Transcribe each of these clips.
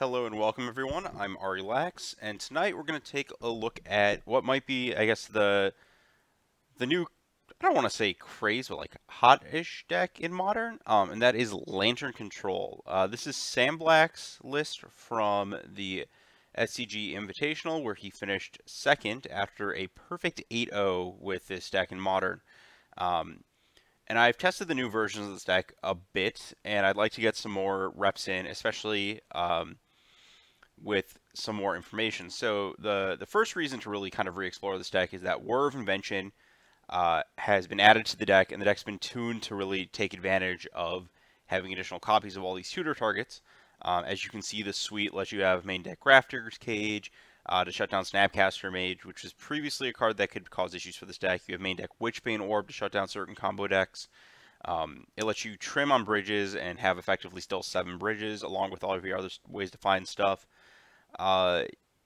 Hello and welcome everyone, I'm Ari Lax, and tonight we're going to take a look at what might be, I guess, the new, I don't want to say craze, but like hot-ish deck in Modern, and that is Lantern Control. This is Sam Black's list from the SCG Invitational, where he finished second after a perfect 8-0 with this deck in Modern. And I've tested the new versions of this deck a bit, and I'd like to get some more reps in, especially with some more information. So the first reason to really kind of re-explore this deck is that War of Invention has been added to the deck, and the deck's been tuned to really take advantage of having additional copies of all these tutor targets. As you can see, the suite lets you have main deck Grafdigger's Cage to shut down Snapcaster Mage, which was previously a card that could cause issues for this deck. You have main deck Witchbane Orb to shut down certain combo decks. It lets you trim on bridges and have effectively still 7 bridges, along with all of your other ways to find stuff.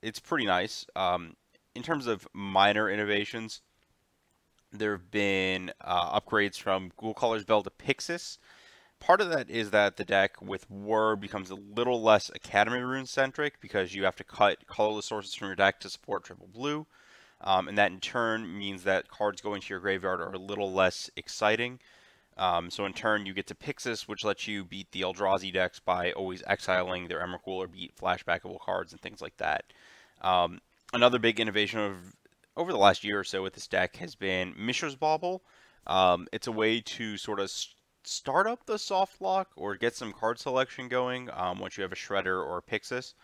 It's pretty nice. In terms of minor innovations, there have been upgrades from Ghoul Caller's Bell to Pixis. Part of that is that the deck with War becomes a little less Academy Rune centric because you have to cut colorless sources from your deck to support triple blue. And that in turn means that cards going to your graveyard are a little less exciting. So in turn, you get to Pixis, which lets you beat the Eldrazi decks by always exiling their Emrakul or beat flashbackable cards and things like that. Another big innovation over the last year or so with this deck has been Mishra's Bauble. It's a way to sort of start up the soft lock or get some card selection going once you have a Shredder or a Pixis.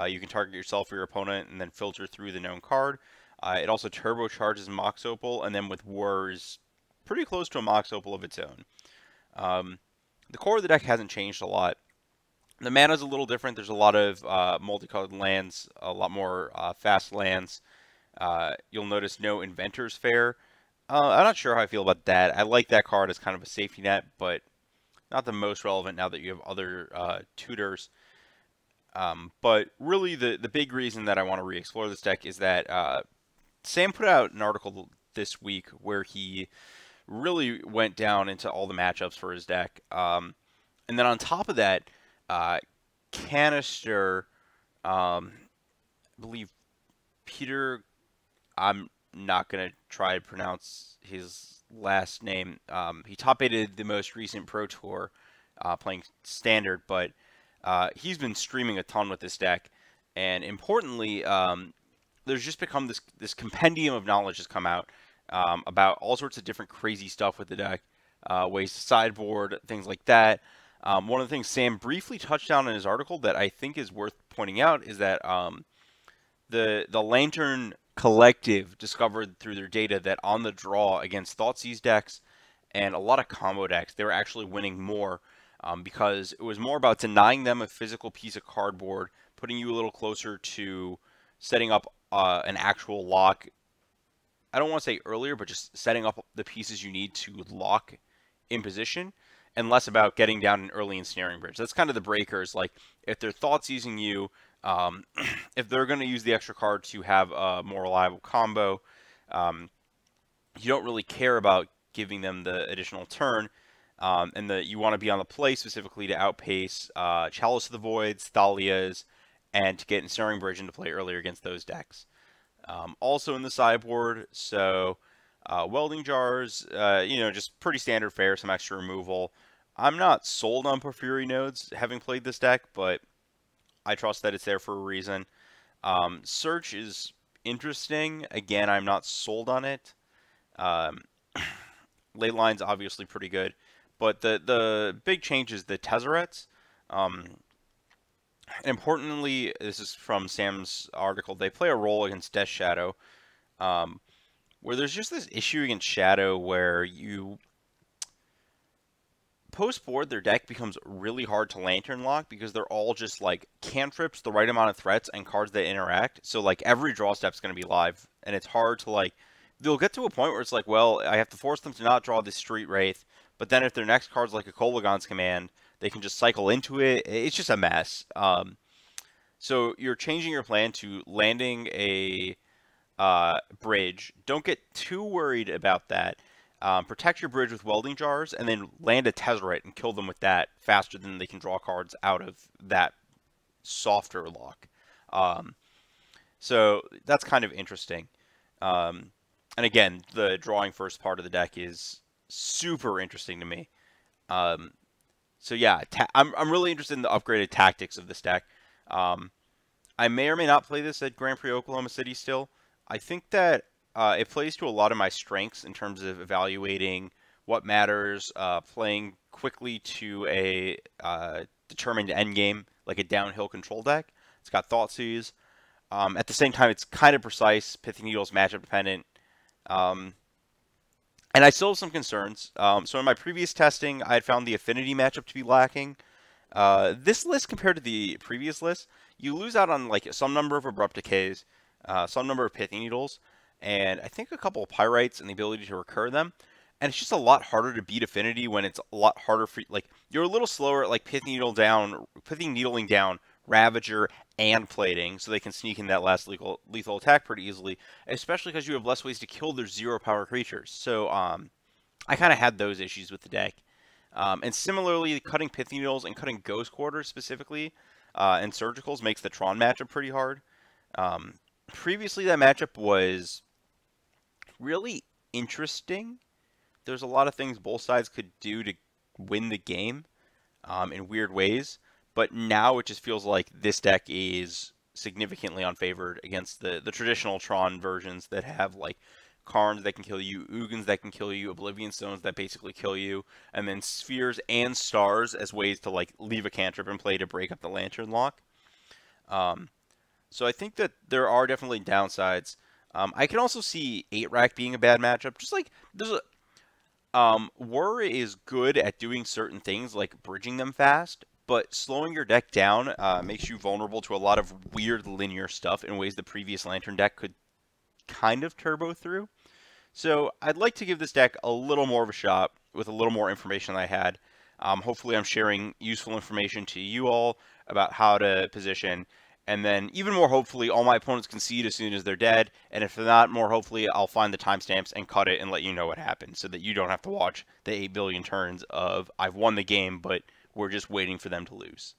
You can target yourself or your opponent and then filter through the known card. It also turbocharges Mox Opal, and then with Wars, pretty close to a Mox Opal of its own. The core of the deck hasn't changed a lot. The mana is a little different. There's a lot of multicolored lands, a lot more fast lands. You'll notice no Inventor's Fair. I'm not sure how I feel about that. I like that card as kind of a safety net, but not the most relevant now that you have other tutors. But really, the big reason that I want to re-explore this deck is that Sam put out an article this week where he really went down into all the matchups for his deck. And then on top of that, Canister, I believe Peter, I'm not going to try to pronounce his last name. He top-aided the most recent Pro Tour playing Standard, but he's been streaming a ton with this deck. And importantly, there's just become this compendium of knowledge has come out about all sorts of different crazy stuff with the deck, ways to sideboard, things like that. One of the things Sam briefly touched on in his article that I think is worth pointing out is that the Lantern Collective discovered through their data that on the draw against Thoughtseize decks and a lot of combo decks, they were actually winning more because it was more about denying them a physical piece of cardboard, putting you a little closer to setting up an actual lock. I don't want to say earlier, but just setting up the pieces you need to lock in position, and less about getting down an early ensnaring bridge. That's kind of the breakers. Like, if they're Thoughtseizing you, if they're going to use the extra card to have a more reliable combo, you don't really care about giving them the additional turn, and you want to be on the play specifically to outpace Chalice of the Voids, Thalias, and to get Ensnaring Bridge into play earlier against those decks. Also in the sideboard, so Welding Jars, just pretty standard fare, some extra removal. I'm not sold on Porphyry Nodes, having played this deck, but I trust that it's there for a reason. Search is interesting. Again, I'm not sold on it. Ley Line's obviously pretty good, but the big change is the Tezzerets. Importantly, this is from Sam's article, they play a role against Death Shadow, where there's just this issue against Shadow where you post-board, their deck becomes really hard to Lantern lock because they're all just like cantrips, the right amount of threats, and cards that interact. So like every draw step's going to be live, and it's hard to like, they'll get to a point where it's like, well, I have to force them to not draw this Street Wraith, but then if their next card's like a Kolaghan's Command, they can just cycle into it. It's just a mess. So you're changing your plan to landing a bridge. Don't get too worried about that. Protect your bridge with Welding Jars, and then land a Tezzeret and kill them with that faster than they can draw cards out of that softer lock. Um, so that's kind of interesting. And again, the drawing first part of the deck is super interesting to me. Um, so yeah, I'm really interested in the upgraded tactics of this deck. Um, I may or may not play this at Grand Prix Oklahoma City still. I think that it plays to a lot of my strengths in terms of evaluating what matters, playing quickly to a determined endgame, like a downhill control deck. It's got Thoughtseize. At the same time, it's kind of precise. Pithing Needle's matchup dependent. Um, and I still have some concerns. So in my previous testing, I had found the affinity matchup to be lacking. This list compared to the previous list, you lose out on like some number of abrupt decays, some number of pithing needles, and I think a couple of pyrites and the ability to recur them. And it's just a lot harder to beat affinity when it's a lot harder for like you're a little slower at like pithing needling down Ravager and plating, so they can sneak in that last lethal attack pretty easily, especially because you have less ways to kill their 0 power creatures. So I kind of had those issues with the deck. And similarly, cutting Pith Needles and cutting Ghost Quarters specifically and Surgicals makes the Tron matchup pretty hard. Previously, that matchup was really interesting. There's a lot of things both sides could do to win the game in weird ways. But now it just feels like this deck is significantly unfavored against the traditional Tron versions that have like Karns that can kill you, Ugins that can kill you, Oblivion Stones that basically kill you, and then Spheres and Stars as ways to like leave a cantrip in play to break up the Lantern lock. So I think that there are definitely downsides. I can also see 8-Rack being a bad matchup. Just like there's a Whir is good at doing certain things like bridging them fast, but slowing your deck down makes you vulnerable to a lot of weird linear stuff in ways the previous Lantern deck could kind of turbo through. So I'd like to give this deck a little more of a shot with a little more information than I had. Hopefully I'm sharing useful information to you all about how to position. And then even more hopefully, all my opponents concede as soon as they're dead. And if they're not, more hopefully, I'll find the timestamps and cut it and let you know what happened so that you don't have to watch the 8 billion turns of I've won the game, but we're just waiting for them to lose.